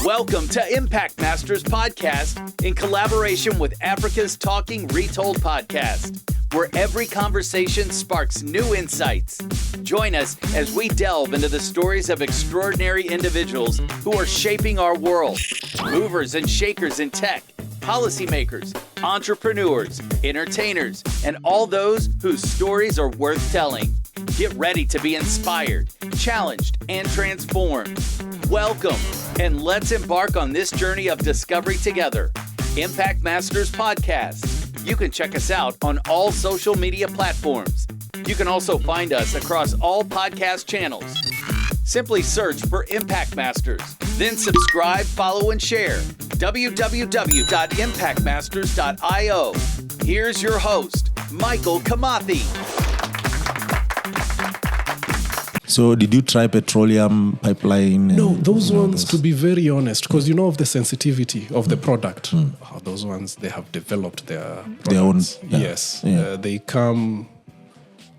Welcome to Impact Masters Podcast in collaboration with Africa's Talking Retold Podcast, where every conversation sparks new insights. Join us as we delve into the stories of extraordinary individuals who are shaping our world. Movers and shakers in tech, policymakers, entrepreneurs, entertainers, and all those whose stories are worth telling. Get ready to be inspired, challenged, and transformed. Welcome, and let's embark on this journey of discovery together. Impact Masters Podcast. You can check us out on all social media platforms. You can also find us across all podcast channels. Simply search for Impact Masters, then subscribe, follow, and share. www.impactmasters.io. Here's your host, Michael Kamathi. So did you try petroleum pipeline? No, those ones, to be very honest, because you know of the sensitivity of the product. Those ones, they have developed their own. Yeah. Yes. Yeah. They come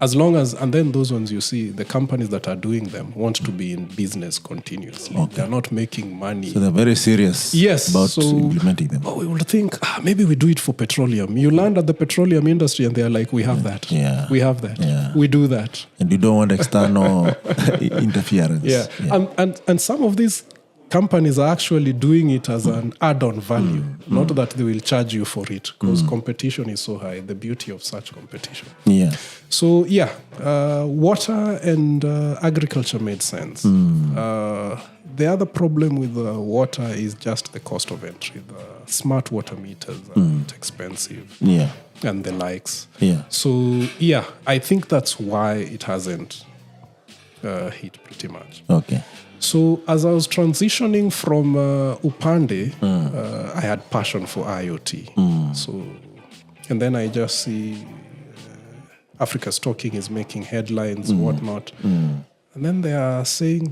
as long as, and then those ones you see, the companies that are doing them want to be in business continuously. Okay. They're not making money. So they're very serious about implementing them. We will think, maybe we do it for petroleum. You land at the petroleum industry and they're like, we have that. Yeah. We have that. Yeah. We do that. And you don't want external interference. Yeah. And some of these companies are actually doing it as an add-on value, not that they will charge you for it, because competition is so high, the beauty of such competition. Yeah. So, water and agriculture made sense. The other problem with water is just the cost of entry. The smart water meters are expensive. Yeah. And the likes. Yeah. So, I think that's why it hasn't hit pretty much. Okay. So as I was transitioning from Upande, I had passion for IoT. And then I just see Africa's Talking is making headlines, whatnot. And then they are saying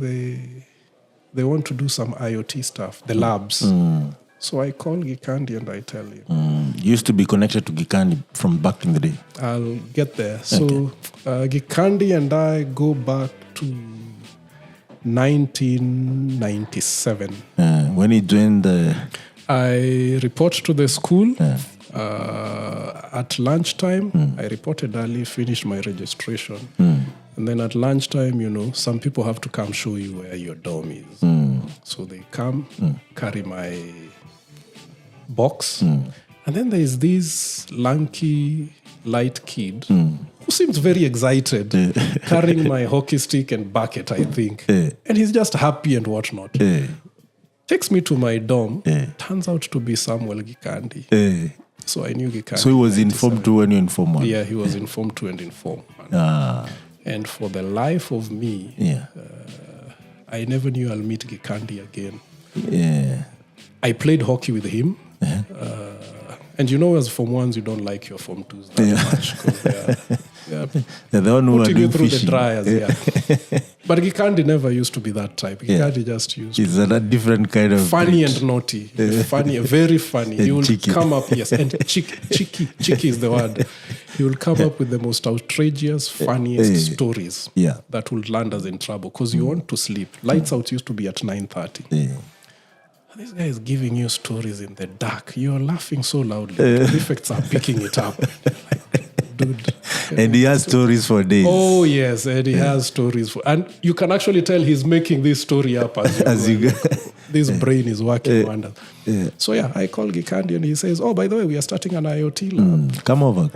they want to do some IoT stuff, the labs. So I call Gikandi and I tell you. You used to be connected to Gikandi from back in the day. I'll get there. So Gikandi and I go back to 1997. When he joined I report to the school at lunchtime. I reported early, finished my registration. And then at lunchtime, some people have to come show you where your dorm is. So they come, carry my box. And then there's this lanky, light kid who seems very excited, carrying my hockey stick and bucket, I think. And he's just happy and whatnot. Takes me to my dorm. Turns out to be Samuel Gikandi. So I knew Gikandi. So he was in Form 2 when you in Form 1? Yeah, he was in Form 2 and in Form 1. And for the life of me, I never knew I'll meet Gikandi again. I played hockey with him. And as Form 1s, you don't like your Form 2s that much. They're the one who putting you through fishing. the dryers, But Gikandi never used to be that type. Gikandi just used to be a different kind of funny and naughty. Funny, very funny. He will come up, and cheeky is the word. He will come up with the most outrageous, funniest stories that will land us in trouble because you want to sleep. Lights out used to be at 9:30. This guy is giving you stories in the dark. You're laughing so loudly. The prefects are picking it up. Dude. And he has stories for days. Oh, yes. And he has stories. And you can actually tell he's making this story up as you go. This brain is working wonders. So, I call Gikandi and he says, by the way, we are starting an IoT lab. Come over,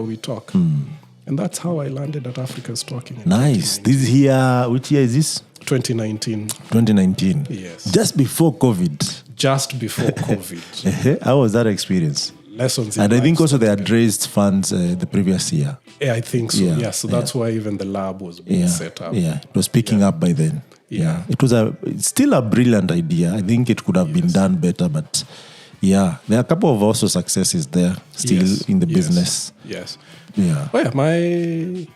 we talk. And that's how I landed at Africa's Talking. Nice. This year, which year is this? 2019. 2019. Yes. Just before COVID. How was that experience? Lessons. And I think also they had raised funds the previous year. Yeah, I think so. Yeah, so that's why even the lab was being set up. Yeah, it was picking up by then. Yeah. It's still a brilliant idea. I think it could have been done better, but there are a couple of also successes there still in the business. Yes. Yeah. My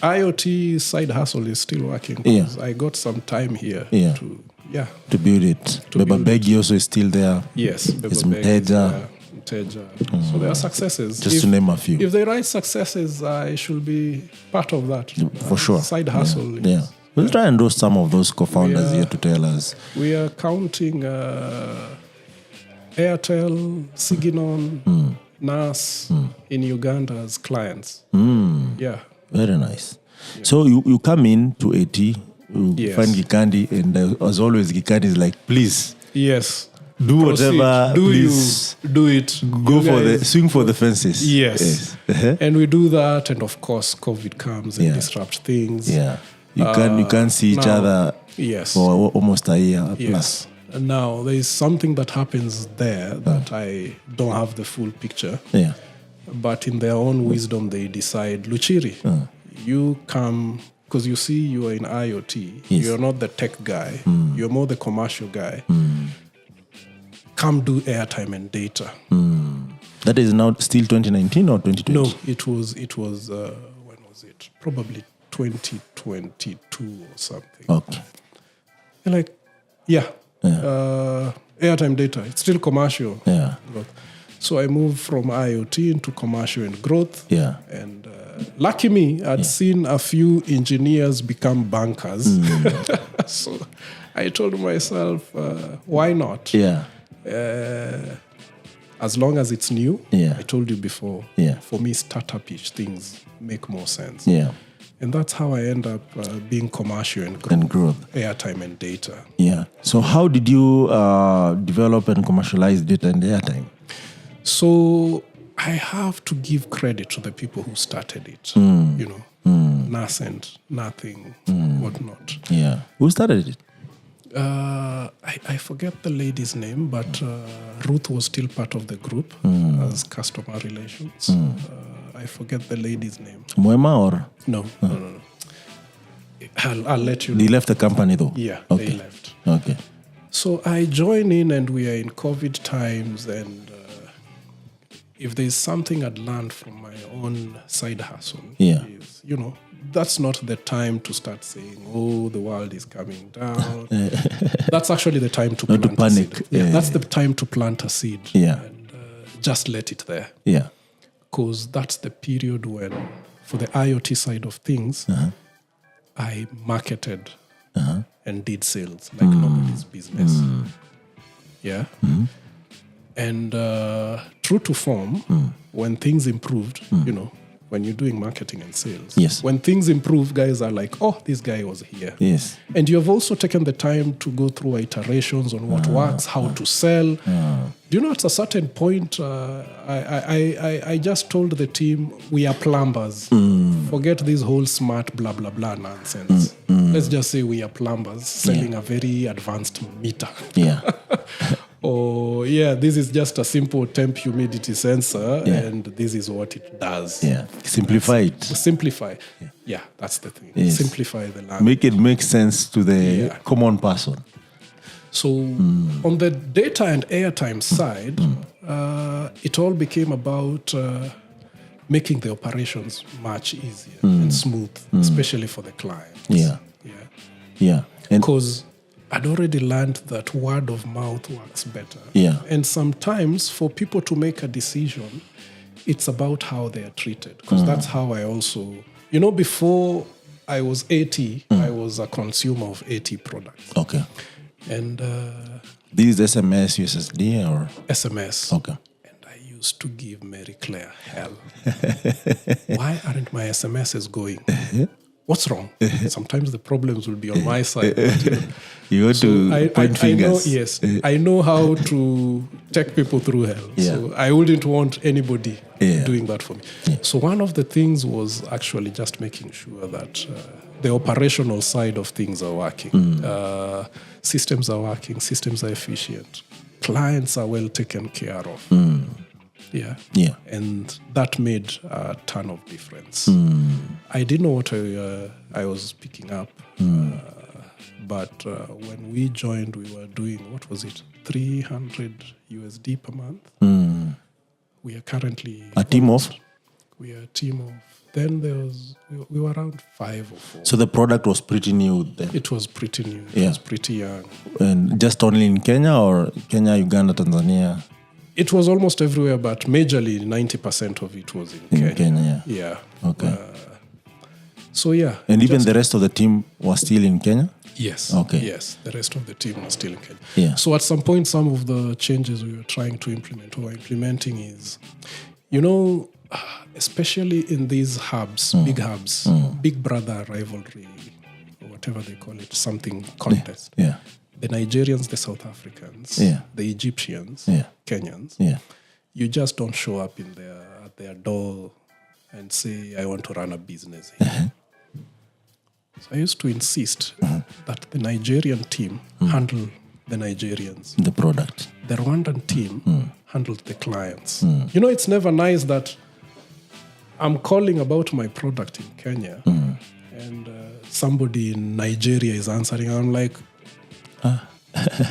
IoT side hustle is still working because I got some time here to build it. Beba Begi also is still there. Yes, it's Mteja. So there are successes. Just to name a few. If they write successes, I should be part of that. For sure. Side hustle. Yeah. We'll try and roast some of those co-founders here to tell us. We are counting Airtel, Siginon, NAS in Uganda as clients. Yeah. Very nice. Yeah. So you come in to AT, you find Gikandi, and as always, Gikandi is like, please. Yes. Do Proceed. whatever, please. Do it. Go swing for the fences. Yes. And we do that, and of course, COVID comes and disrupts things. Yeah. You can't see each other for almost a year plus. And now there is something that happens there that I don't have the full picture. Yeah. But in their own wisdom, they decide, Luchiri, you come, because you see you are in IoT. Yes. You're not the tech guy. You're more the commercial guy. Come do airtime and data. That is now still 2019 or 2020? No, it was when was it? Probably 2022 or something. Okay. And like, airtime data. It's still commercial. Yeah. So I moved from IoT into commercial and growth. Yeah. And lucky me, I'd seen a few engineers become bankers. So I told myself, why not? Yeah. As long as it's new, I told you before, for me, startup-ish things make more sense. Yeah. And that's how I end up being commercial and growth. Airtime and data. Yeah. So how did you develop and commercialize data and airtime? So I have to give credit to the people who started it. Nascent, nothing, whatnot. Yeah. Who started it? I forget the lady's name, but Ruth was still part of the group as customer relations. I forget the lady's name. Moema or? No. I'll let you know. They left the company though? Yeah, okay. They left. Okay. So I join in, and we are in COVID times, and if there's something I'd learned from my own side hustle, is, that's not the time to start saying, oh, the world is coming down. That's actually the time to plant to panic. A seed. Yeah, that's the time to plant a seed and just let it there. Yeah. Because that's the period when, for the IoT side of things, I marketed and did sales like nobody's business. Yeah. And true to form, when things improved, when you're doing marketing and sales, when things improve, guys are like, oh, this guy was here. Yes. And you have also taken the time to go through iterations on what works, how to sell. Do you know, at a certain point, I just told the team, we are plumbers. Forget this whole smart blah, blah, blah nonsense. Let's just say we are plumbers selling a very advanced meter. Yeah. This is just a simple temp humidity sensor, and this is what it does. Yeah. Simplify it. Simplify. Yeah, that's the thing. Yes. Simplify the language. Make it make sense to the common person. So on the data and airtime side, it all became about making the operations much easier and smooth, especially for the clients. Yeah. Because I'd already learned that word of mouth works better. Yeah. And sometimes for people to make a decision, it's about how they are treated. Because that's how I also, before I was AT, I was a consumer of AT products. Okay. And these SMS, USSD or? SMS. Okay. And I used to give Mary Claire hell. Why aren't my SMSs going? What's wrong? Sometimes the problems will be on my side. But, you want to point fingers. I know how to take people through hell. Yeah. So I wouldn't want anybody doing that for me. Yeah. So one of the things was actually just making sure that the operational side of things are working. Systems are working. Systems are efficient. Clients are well taken care of. Yeah. And that made a ton of difference. I didn't know what I was picking up. But when we joined, we were doing, what was it? $300 USD per month. We are currently... A team of? We are a team of... Then we were around 5 or 4. So the product was pretty new then? It was pretty new. It was pretty young. And just only in Kenya or Kenya, Uganda, Tanzania? It was almost everywhere, but majorly 90% of it was in Kenya. Yeah. Okay. So yeah. And even the rest of the team was still in Kenya? Yes. Okay. Yes, the rest of the team was still in Kenya. Yeah. So at some point, some of the changes we were trying to implement or implementing is, especially in these hubs, big hubs, big brother rivalry, or whatever they call it, something contest. Yeah. The Nigerians, the South Africans, the Egyptians, Kenyans. Yeah. You just don't show up at their door and say, I want to run a business here. So I used to insist that the Nigerian team handle the Nigerians. The product. The Rwandan team handled the clients. It's never nice that I'm calling about my product in Kenya and somebody in Nigeria is answering. I'm like,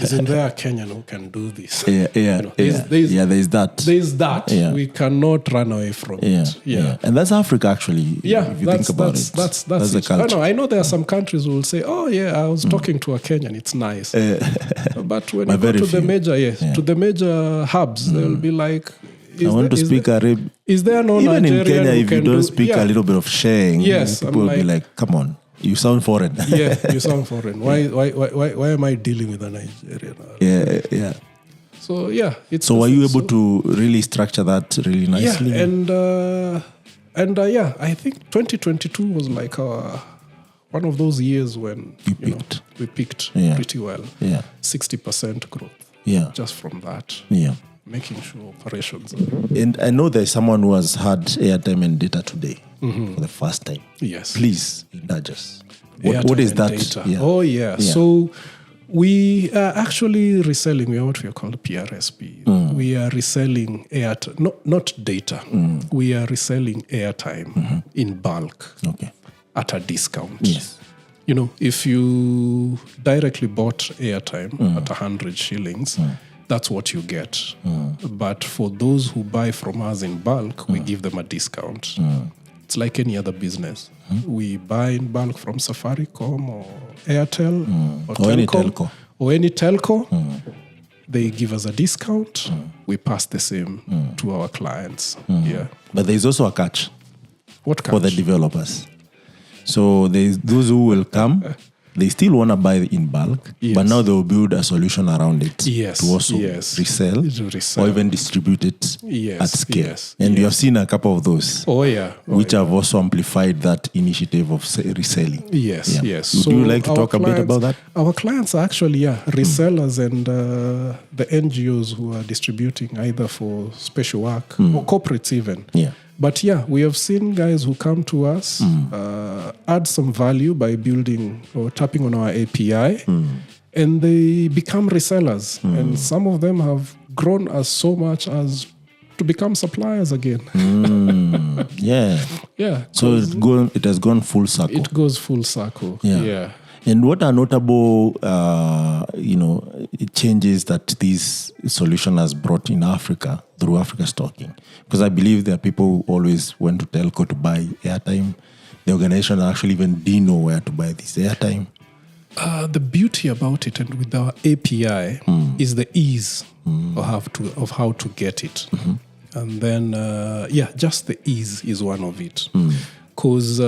isn't there a Kenyan who can do this? There's that. There's that. Yeah. We cannot run away from it. Yeah. And that's Africa, actually. Yeah, if you think about it. That's the it. culture. I know there are some countries who will say, "Oh yeah, I was talking to a Kenyan. It's nice." But when you go to the major hubs, they'll be like, I want to speak Arabic. Is there no even Nigerian in Kenya, who if you don't speak a little bit of Sheng, people will be like, "Come on, you sound foreign." You sound foreign. Why am I dealing with a Nigerian? Yeah. So it's. So were you able to really structure that really nicely? Yeah, and I think 2022 was like one of those years when we picked pretty well. Yeah. 60% growth. Yeah. Just from that. Yeah. Making sure operations. And I know there's someone who has had Airtime and data today for the first time. Yes. Please indulge us. What is that? Yeah. Oh, yeah. So we are actually reselling. We are what we are called PRSP. We are reselling Airtime, not data. We are reselling Airtime in bulk at a discount. Yes. If you directly bought Airtime at 100 shillings, that's what you get. But for those who buy from us in bulk, we give them a discount. It's like any other business. We buy in bulk from Safaricom or Airtel or any telco. Or any telco. They give us a discount. We pass the same to our clients. Yeah. But there's also a catch. What catch? For the developers. So there's those who will come. They still want to buy in bulk, but now they will build a solution around it to also resell or even distribute it at scale. And you have seen a couple of those, which have also amplified that initiative of reselling. Yes. Would you like to talk a bit about that? Our clients are actually resellers and the NGOs who are distributing either for special work or corporates even. Yeah. But we have seen guys who come to us, add some value by building or tapping on our API, and they become resellers. And some of them have grown as so much as to become suppliers again. Yeah. So it has gone full circle. It goes full circle. Yeah. And what are notable, changes that this solution has brought in Africa through Africa Stocking? Because I believe there are people who always went to telco to buy airtime. The organization actually even didn't know where to buy this airtime. The beauty about it and with our API is the ease of how to get it. And then, just the ease is one of it. Because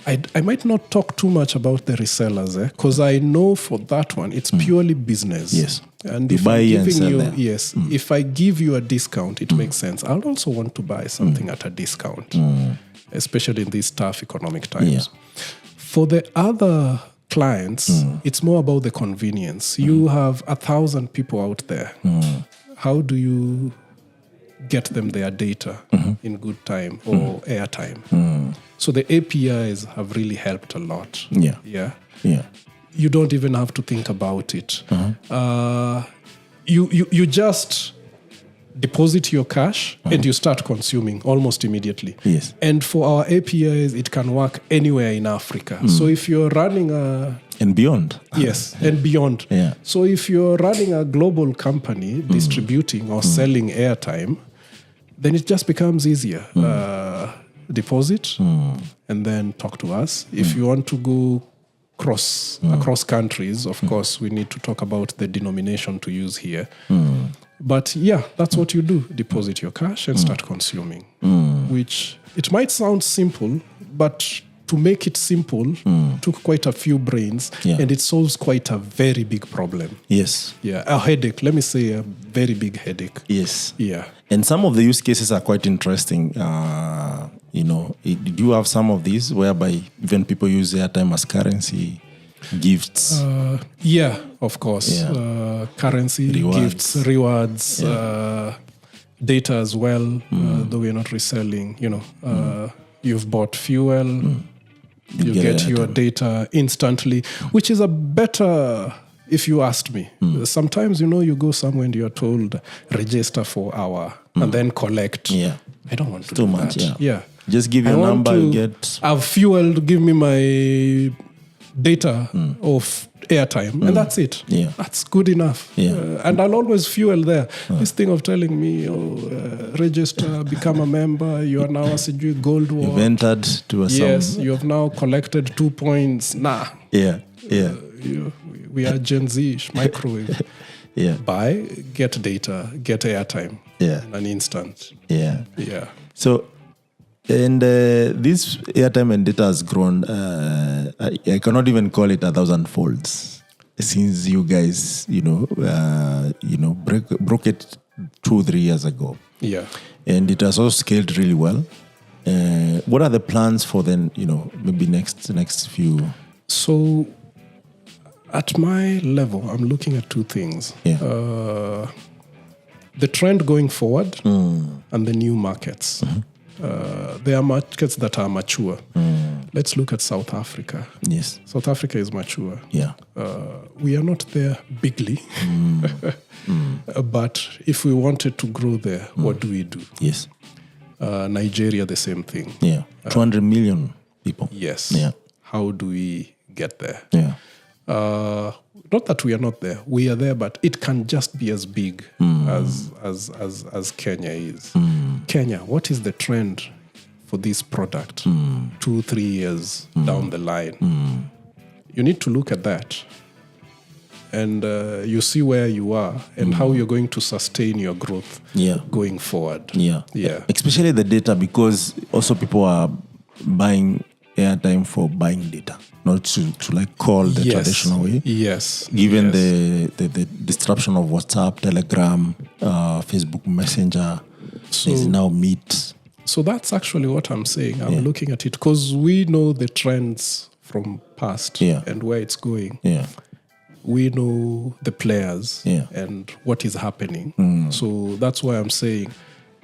I might not talk too much about the resellers, because I know for that one, it's purely business. Yes. And if I'm giving you, if I give you a discount, it makes sense. I'll also want to buy something at a discount, especially in these tough economic times. Yeah. For the other clients, it's more about the convenience. You have 1,000 people out there. How do you get them their data in good time or airtime? So the APIs have really helped a lot. Yeah. You don't even have to think about it. You just deposit your cash and you start consuming almost immediately. Yes. And for our APIs, it can work anywhere in Africa. So if you're running and beyond. Yes, and beyond. Yeah. So if you're running a global company distributing or selling airtime, then it just becomes easier. Deposit and then talk to us. If you want to go across countries, of course, we need to talk about the denomination to use here. But that's what you do. Deposit your cash and start consuming, which it might sound simple, but to make it simple took quite a few brains, and it solves quite a very big problem. Yes. Yeah, a headache. Let me say a very big headache. Yes. Yeah. And some of the use cases are quite interesting. You know, do you have some of these whereby even people use airtime currency, gifts? Yeah, of course. Yeah. Currency, gifts, rewards, data as well, though we're not reselling. You know, you've bought fuel. You get your data instantly, which is a better, if you asked me. Sometimes, you know, you go somewhere and you're told, register for hour and then collect. Yeah. I don't want to Too do much, that. yeah. Just give your number, you get... I've fueled, give me my data of airtime, and that's it. Yeah. That's good enough. Yeah. And I'll always fuel there. This thing of telling me, register, become a member, you are now a gold ward. You've entered to a Yes, you have now collected 2 points. Nah. Yeah, yeah. We are Gen Z, microwave. Yeah. Buy, get data, get airtime. Yeah. In an instant. Yeah. Yeah. So, and this airtime and data has grown, I cannot even call it 1,000 folds since you guys, broke it 2-3 years ago. Yeah. And it has also scaled really well. What are the plans for then, maybe next few? So, at my level, I'm looking at two things. Yeah. The trend going forward and the new markets. There are markets that are mature. Let's look at South Africa. Yes. South Africa is mature. Yeah. We are not there bigly. But if we wanted to grow there, what do we do? Yes. Nigeria, the same thing. Yeah. 200 million people. Yes. Yeah. How do we get there? Yeah. Not that we are not there. We are there, but it can just be as big as Kenya is. Kenya, what is the trend for this product 2-3 years down the line? You need to look at that. And you see where you are and how you're going to sustain your growth going forward. Yeah. Yeah. Especially the data, because also people are buying airtime for buying data, not to like call the traditional way. Yes. Given the disruption of WhatsApp, Telegram, Facebook Messenger, is now Meet. So that's actually what I'm saying. I'm looking at it because we know the trends from past and where it's going. Yeah. We know the players and what is happening. So that's why I'm saying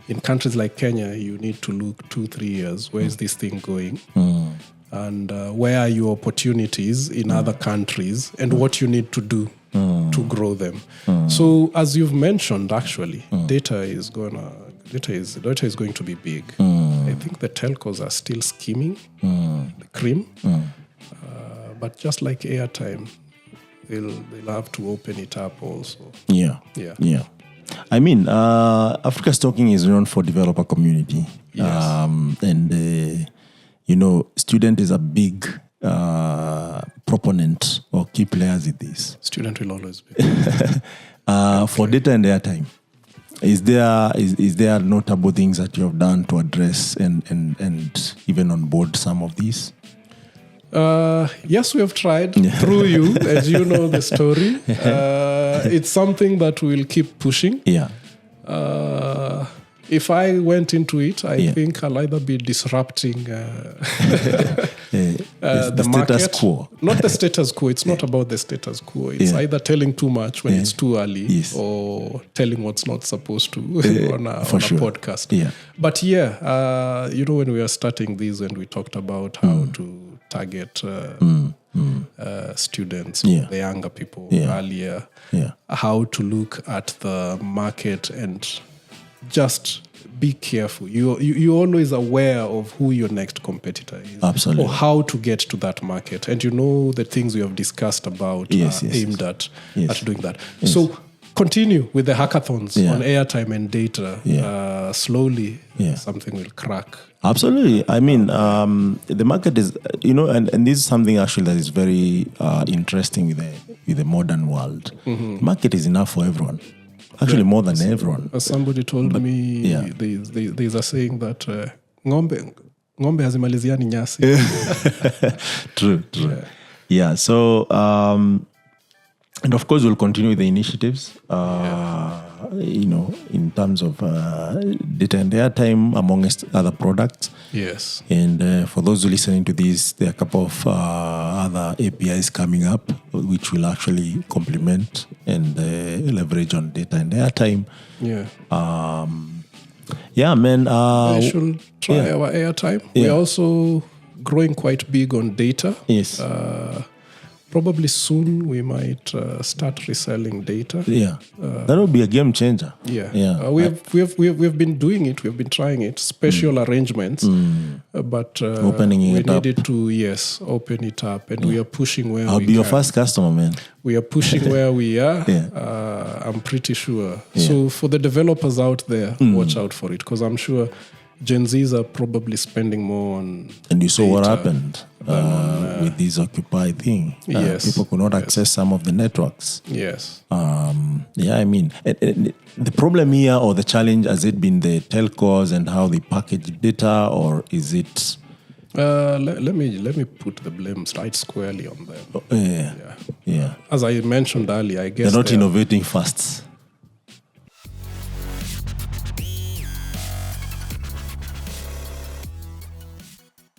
in countries like Kenya, you need to look 2-3 years. Where is this thing going? And where are your opportunities in other countries and what you need to do to grow them. So as you've mentioned, actually, data is going to be big. I think the telcos are still skimming the cream. But just like airtime, they'll have to open it up also. Yeah. I mean, Africa's Talking is known for developer community. Yes. And, student is a big proponent or key players in this. Student will always be. For data and airtime, is there notable things that you have done to address and even on board some of these? Yes, we have tried through you, as you know the story. It's something that we'll keep pushing. Yeah. If I went into it, I think I'll either be disrupting the market. Status quo. Not the status quo. It's not about the status quo. It's either telling too much when it's too early or telling what's not supposed to on a podcast. Yeah. But when we were starting this and we talked about how to target students, the younger people earlier, how to look at the market and just be careful. You're always aware of who your next competitor is. Absolutely. Or how to get to that market. And the things we have discussed about aimed at doing that. Yes. So continue with the hackathons on airtime and data. Slowly, something will crack. Absolutely. I mean, the market is, and this is something actually that is very interesting with the modern world. The market is enough for everyone. Actually, more than everyone. As somebody told me, there's a saying that ng'ombe ng'ombe hazimaliziani nyasi. True. Yeah. So and of course we'll continue with the initiatives. In terms of data and airtime, amongst other products. Yes. And for those who are listening to this, there are a couple of other APIs coming up, which will actually complement and leverage on data and airtime. Yeah. We should try our airtime. We're also growing quite big on data. Yes. Probably soon we might start reselling data. Yeah, that would be a game changer. Yeah. We've been doing it. We've been trying it. Special arrangements, but opening it up. We needed to open it up, and we are pushing where I'll be your first customer, man. We are pushing where we are. I'm pretty sure. So for the developers out there, watch out for it, because I'm sure Gen Zs are probably spending more on. And you saw what happened with this Occupy thing. People could not access some of the networks. Yes. The problem here, or the challenge, has it been the telcos and how they package data, or is it? Let me put the blame right squarely on them. Yeah. As I mentioned earlier, I guess they're not innovating fast.